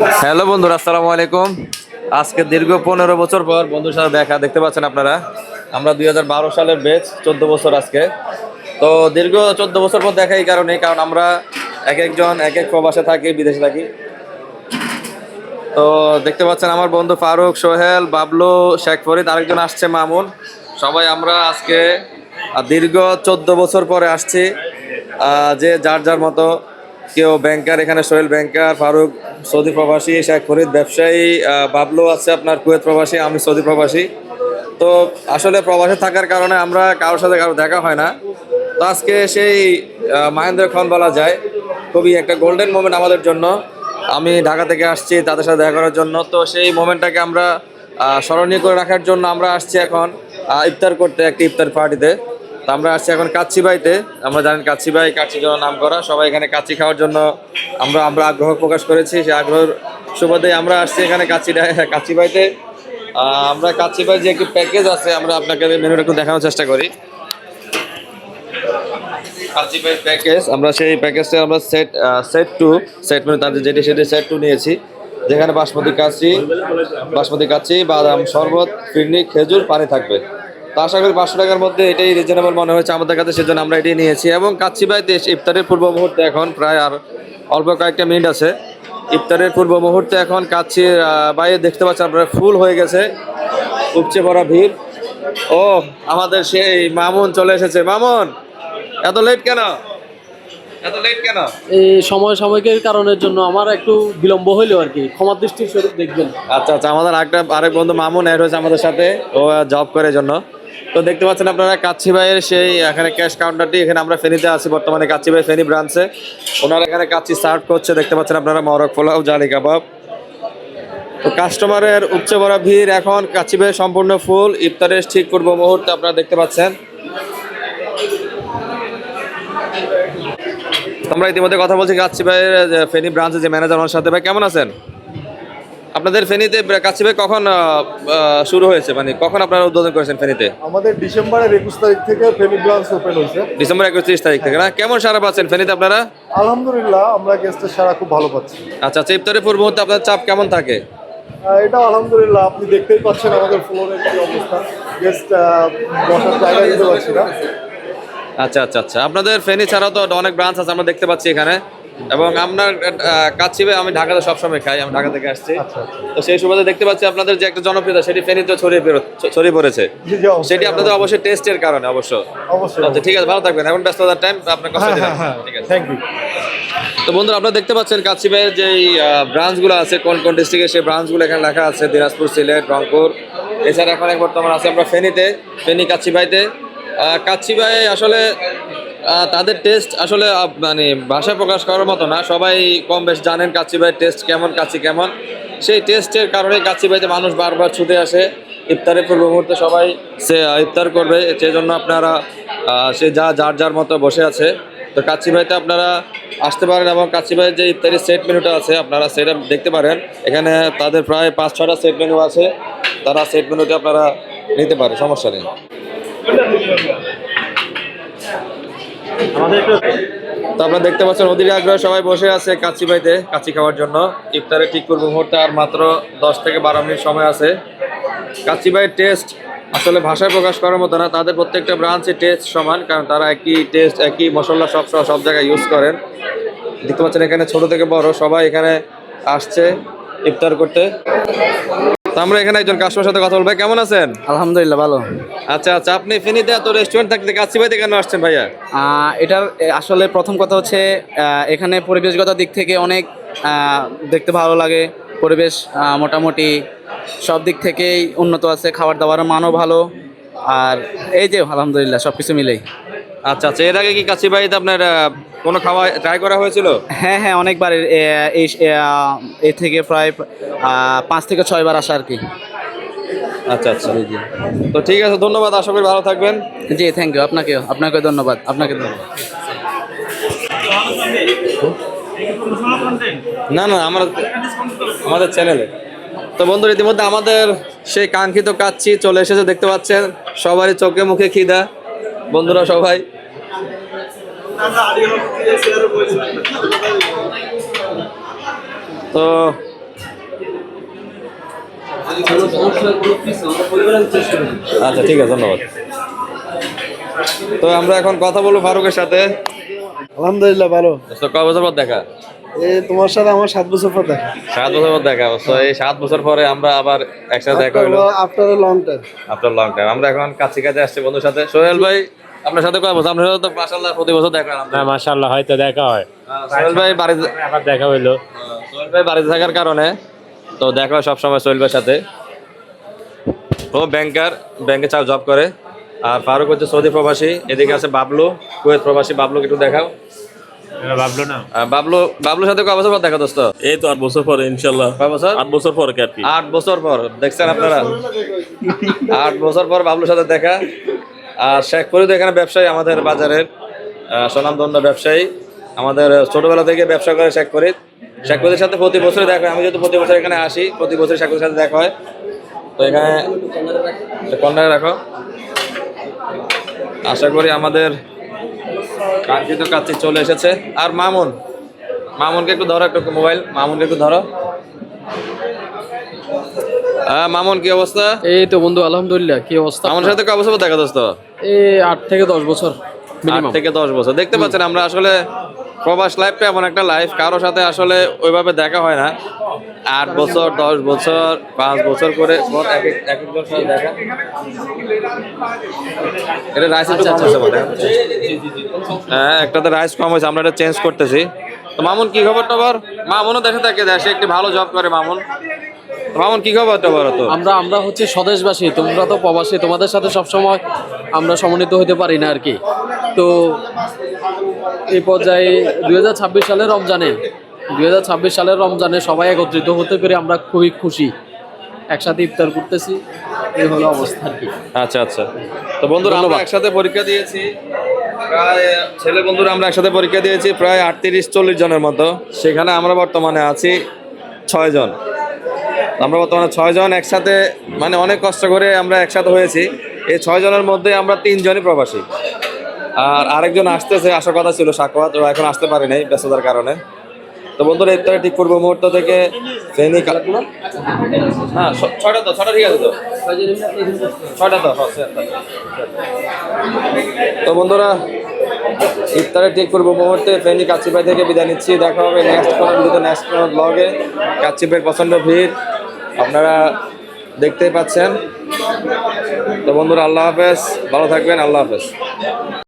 Hello বন্ধুরা, আসসালামু আলাইকুম। আজকে দীর্ঘ 15 বছর পর বন্ধুর সাথে দেখা, দেখতে পাচ্ছেন আপনারা। আমরা 2012 সালের ব্যাচ, 14 বছর আজকে। তো দীর্ঘ 14 বছর পর দেখা এই কারণে, কারণ আমরা এক একজন এক এক প্রবাসে থাকি, বিদেশে থাকি। তো দেখতে পাচ্ছেন আমার বন্ধু ফারুক, সোহেল, বাবলু, শেখ ফরিদ, আরেকজন আসছে মামুন। সবাই আমরা আজকে দীর্ঘ 14 বছর পরে আসছি। যে যার যার মতো, কেউ ব্যাংকার, এখানে সোহেল ব্যাংকার, ফারুক সৌদি প্রবাসী, শেখ ফরিদ ব্যবসায়ী, বাবলু আছে আপনার কুয়েত প্রবাসী, আমি সৌদি প্রবাসী। তো আসলে প্রবাসে থাকার কারণে আমরা কারোর সাথে কারো দেখা হয় না। তো আজকে সেই মাহেন্দ্র খন বলা যায়, খুবই একটা গোল্ডেন মোমেন্ট আমাদের জন্য। আমি ঢাকা থেকে আসছি তাদের সাথে দেখা করার জন্য। তো সেই মোমেন্টটাকে আমরা স্মরণীয় করে রাখার জন্য আমরা আসছি এখন ইফতার করতে, একটি ইফতার পার্টিতে। তো আমরা আসছি এখন কাচ্চিবাইতে। আমরা জানেন কাচ্চিবাই, কাচ্চির জন্য নাম করা। সবাই এখানে কাচ্চি খাওয়ার জন্য আমরা আমরা আগ্রহ প্রকাশ করেছি। সেই আগ্রহের সুবাদে আমরা আসছি এখানে কাচ্চিবাইতে। আমরা কাচ্চিবাই যে একটি প্যাকেজ আছে, আমরা আপনাকে মেনুটা একটু দেখানোর চেষ্টা করি। কাচ্চিবাই প্যাকেজ, আমরা সেই প্যাকেজটা আমরা সেট মেনু তাদের যেটি সেটি সেট 2 নিয়েছি, যেখানে বাসমতি কাচ্চি, বাদাম শরবত, ফিরনি, খেজুর, পানি থাকবে। তো আশা করি 500 টাকার মধ্যে এটাই রিজনেবল মনে হয়েছে আমাদের কাছে, সেজন্য আমরা এটাই নিয়েছি। এবং কাচ্চিবাইতে ইফতারের পূর্ব মুহূর্তে, এখন প্রায় আর অল্প কয়েকটা মিনিট আছে ইফতারের পূর্ব মুহূর্তে। এখন কাচ্চির বাইরে দেখতে পাচ্ছেন আপনারা ফুল হয়ে গেছে, উপচে পড়া ভিড়। ও, আমাদের সেই মামুন চলে এসেছে। মামুন, এত লেট কেন? এই সাময়িকের কারণের জন্য আমার একটু বিলম্ব হইলো আর কি, ক্ষমা দৃষ্টির স্বরূপ দেখবেন। আচ্ছা আচ্ছা, আমাদের আরেক বন্ধু মামুন অ্যাড হয়েছে আমাদের সাথে, ও জব করে জন্য। তো দেখতে পাচ্ছেন আপনারা কাচ্চিবাইয়ের সেই এখানে ক্যাশ কাউন্টারটি, এখানে আমরা ফেনীতে আছি বর্তমানে, কাচ্চিবাই ফেনী ব্রাঞ্চে। ওনারা এখানে কাচ্চি সার্ভ করছে, দেখতে পাচ্ছেন আপনারা, মরক পোলাও, জালি কাবাব। তো কাস্টমারের উপচে পড়া ভিড়, এখন কাচ্চিবাই সম্পূর্ণ ফুল। ইফতারের ঠিক পূর্ব মুহূর্তে আপনারা দেখতে পাচ্ছেন। আমরা ইতিমধ্যে কথা বলছি কাচ্চিবাইয়ের ফেনী ব্রাঞ্চের যে ম্যানেজার, ওনার সাথে। ভাই কেমন আছেন? আপনাদের ফেনীতে কাচ্চিবাই কখন শুরু হয়েছে, মানে কখন আপনারা উদ্বোধন করেছেন ফেনীতে? আমাদের ডিসেম্বরের 21 তারিখ থেকে ফেনী ব্রাঞ্চ ওপেন হয়েছে। ডিসেম্বর 31 তারিখ থেকে না? কেমন সারা পাচ্ছেন ফেনীতে আপনারা? আলহামদুলিল্লাহ, আমরা গেস্টের সারা খুব ভালো পাচ্ছি। আচ্ছা আচ্ছা, ইফতারের পূর্ব মুহূর্তে আপনার চাপ কেমন থাকে? এটা আলহামদুলিল্লাহ, আপনি দেখতেই পাচ্ছেন আমাদের ফ্লোরের কি অবস্থা, গেস্ট বসার জায়গা দিতে পারছি না। আচ্ছা আচ্ছা আচ্ছা, আপনাদের ফেনী ছাড়াও তো অনেক ব্রাঞ্চ আছে আমরা দেখতে পাচ্ছি এখানে। এবং আপনার কাচ্চিবাই আমি ঢাকাতে সবসময় খাই, আমি ঢাকা থেকে আসছি। আচ্ছা আচ্ছা, তো সেই সুবাদে দেখতে পাচ্ছি আপনাদের যে একটা জনপ্রিয়তা, সেটি ফেনীতে ছড়িয়ে পড়েছে। জি জি, অবশ্যই, সেটি আপনাদের অবশ্যই টেস্টের কারণে অবশ্য। অবশ্যই। আচ্ছা ঠিক আছে, ভালো থাকবেন, এখন ব্যস্ততার টাইম, আপনার কষ্ট দিলাম। ঠিক আছে, থ্যাংক ইউ। তো বন্ধুরা, আপনারা দেখতে পাচ্ছেন কাচ্চিবাইয়ের যে ব্রাঞ্চগুলো আছে, কোন কোন ডিস্ট্রিক্টে সেই ব্রাঞ্চগুলো এখানে লেখা আছে, দিনাজপুর, সিলেট, রংপুর। এছাড়া এখন বর্তমানে আছে আমরা ফেনীতে, ফেনী কাচ্চিবাইতে। কাচ্চিবাই আসলে তাদের টেস্ট আসলে মানে ভাষায় প্রকাশ করার মতো না। সবাই কম বেশ জানেন কাচ্চিবাইয়ের টেস্ট কেমন, কাচ্চি কেমন। সেই টেস্টের কারণে কাচ্চিবাইতে মানুষ বারবার ছুটে আসে। ইফতারের পূর্ব মুহূর্তে সবাই সে ইফতার করবে, সেই জন্য আপনারা সে যার যার মতো বসে আছে। তো কাচ্চিবাইতে আপনারা আসতে পারেন, এবং কাচ্চিবাইয়ের যে ইফতারের সেট মেনুটা আছে আপনারা সেটা দেখতে পারেন। এখানে তাদের প্রায় 5-6টা সেট মেনু আছে, তারা সেট মেনুতে আপনারা নিতে পারে, সমস্যা নেই। তো আপনারা দেখতে পাচ্ছেন অধীর আগ্রহে সবাই বসে আছে কাচ্চিবাইতে কাচ্চি খাওয়ার জন্য। ইফতারের ঠিক পূর্ব মুহূর্তে আর মাত্র 10 থেকে 12 মিনিট সময় আছে। কাচ্চিবাইয়ের টেস্ট আসলে ভাষায় প্রকাশ করার মতো না। তাদের প্রত্যেকটা ব্রাঞ্চে টেস্ট সমান, কারণ তারা একই টেস্ট, একই মশলা সব জায়গায় ইউজ করেন। দেখতে পাচ্ছেন এখানে ছোট থেকে বড় সবাই এখানে আসছে ইফতার করতে। তো আমরা এখানে একজন কাস্টমার সাথে কথা বলবো। কেমন আছেন? আলহামদুলিল্লাহ, ভালো। আচ্ছা আচ্ছা, আপনি ফেনীতে এত রেস্টুরেন্ট থাকতে কাচ্চিবাইতে কেন আসছেন ভাইয়া? এটার আসলে প্রথম কথা হচ্ছে, এখানে পরিবেশগত দিক থেকে অনেক দেখতে ভালো লাগে। পরিবেশ মোটামুটি সব দিক থেকেই উন্নত আছে, খাবার দাবারের মানও ভালো। আর এই যে আলহামদুলিল্লাহ সব কিছু মিলেই। আচ্ছা আচ্ছা, এর আগে কি কাচ্চিবাইতে আপনার কোনো খাওয়া ট্রাই করা হয়েছিল? হ্যাঁ, অনেকবার এই থেকে প্রায় 5 থেকে 6 বার আসা আর কি। আচ্ছা আচ্ছা, তো ঠিক আছে, ধন্যবাদ, আশা করি ভালো থাকবেন। জি, থ্যাংক ইউ। আপনাকে ধন্যবাদ। না না, আমাদের চ্যানেলে। তো বন্ধুরা, ইতিমধ্যে আমাদের সেই কাঙ্ক্ষিত কাচ্চি চলে এসেছে, দেখতে পাচ্ছেন সবারই চোখে মুখে খিদা। বন্ধুরা সবাই তো আচ্ছা ঠিক আছে, ধন্যবাদ। তো আমরা এখন কথা বলবো ফারুকের সাথে। আলহামদুলিল্লাহ ভালো। তো কয় বছর পর দেখা? এই তোমার সাথে আমার 7 বছর পর দেখা। 7 বছর পর দেখা। তো এই 7 বছর পরে আমরা আবার একসাথে দেখা হলো after long time. After long time. আমরা এখন কাছে আসছি বন্ধুর সাথে। সোহেল ভাই আপনার সাথে কয় বছর? আপনার সাথে তো মাশাআল্লাহ প্রতি বছর দেখা হয়। না মাশাআল্লাহ, হয়তো দেখা হয়। সোহেল ভাই বাড়িতে আবার দেখা হইলো। সোহেল ভাই বাড়িতে থাকার কারণে তো দেখা হয় সবসময় সোহেল ভাইয়ের সাথে। ও ব্যাংকে জব করে। আর ফারুক হচ্ছে সৌদি প্রবাসী। এদিকে আছে বাবলু, কুয়েত প্রবাসী। বাবলুকে একটু দেখাও। ভাবলো না বাবলুর সাথে কয় বছর পর দেখা দোস্ত? এই তো 8 বছর পরে ইনশাল্লাহ। কয় বছর? 8 বছর পরে আর কি। 8 বছর পর দেখছেন আপনারা। 8 বছর পর বাবলুর সাথে দেখা। আর শেখ ফরিদ এখানে ব্যবসায়ী, আমাদের বাজারের স্বনামধন্য ব্যবসায়ী। আমাদের ছোটবেলা থেকে ব্যবসা করে শেখ ফরিদের সাথে প্রতি বছরই দেখা হয়। আমি যেহেতু প্রতি বছর এখানে আসি, প্রতি বছর শেখ ফরিদের সাথে দেখা হয়। তো এখানে কর্নারে রাখো। আশা করি আমাদের কাঙ্ক্ষিত কাছে চলে এসেছে। আর মামুনকে একটু ধরো, একটু মোবাইল মামুনকে একটু ধরো। মামুন কি অবস্থা? এই তো বন্ধু আলহামদুলিল্লাহ। কি অবস্থা? আমার সাথে কয় বছর পর দেখা দোস্ত? এই 8 থেকে 10 বছর 8 মিনিমাম। থেকে 10 বছর। দেখতে পাচ্ছেন আমরা আসলে প্রবাস লাইফটা এমন একটা লাইফ, কারোর সাথে আসলে ওইভাবে দেখা হয় না। 8 বছর, 10 বছর, 5 বছর করে একজনের সাথে দেখা। এটা রাইস একটু কম হয়েছে বলে। হ্যাঁ, একটাতে রাইস কম হয়েছে, আমরা এটা চেঞ্জ করতেছি। তো মামুন কি খবর টবর? মামুনও দেশে থাকে, দেশে একটি ভালো জব করে মামুন। মামুন কি খবর টবর? তো আমরা হচ্ছে স্বদেশবাসী, তোমরা তো প্রবাসী। তোমাদের সাথে সবসময় আমরা সমন্বিত হতে পারি না আর কি। তো এই পর্যায়ে 2026 সালের রমজানে সবাই একত্রিত হতে পেরে আমরা খুবই খুশি। একসাথে ইফতার করতেছি, এই হলো অবস্থা আর কি। আচ্ছা। তো বন্ধুরা আমরা একসাথে পরীক্ষা দিয়েছি প্রায়, ছেলে বন্ধুরা আমরা একসাথে পরীক্ষা দিয়েছি প্রায় 38-40 জনের মতো। সেখানে আমরা বর্তমানে আছি 6 জন। আমরা বর্তমানে 6 জন একসাথে, মানে অনেক কষ্ট করে আমরা একসাথে হয়েছি। এই 6 জনের মধ্যে আমরা 3 জনই প্রবাসী। আর আরেকজন আসতেছে, আসার কথা ছিল সাকওয়াত, ও এখন আসতে পারে নাই ব্যস্ততার কারণে। তো বন্ধুরা ইফতারে ঠিক পূর্ব মুহূর্ত থেকে ফেনী হ্যাঁ 6টা ঠিক আছে তো 6টা তো বন্ধুরা ইফতারে ঠিক পূর্ব মুহূর্তে ফেনী কাচ্চিপাই থেকে বিদায় নিচ্ছি। দেখা হবে নেক্সট কোনো ভিডিওতে, নেক্সট কোনো ব্লগে। কাচ্চিপাইয়ের প্রচণ্ড ভিড় আপনারা দেখতেই পাচ্ছেন। তো বন্ধুরা আল্লাহ হাফেজ, ভালো থাকবেন, আল্লাহ হাফেজ।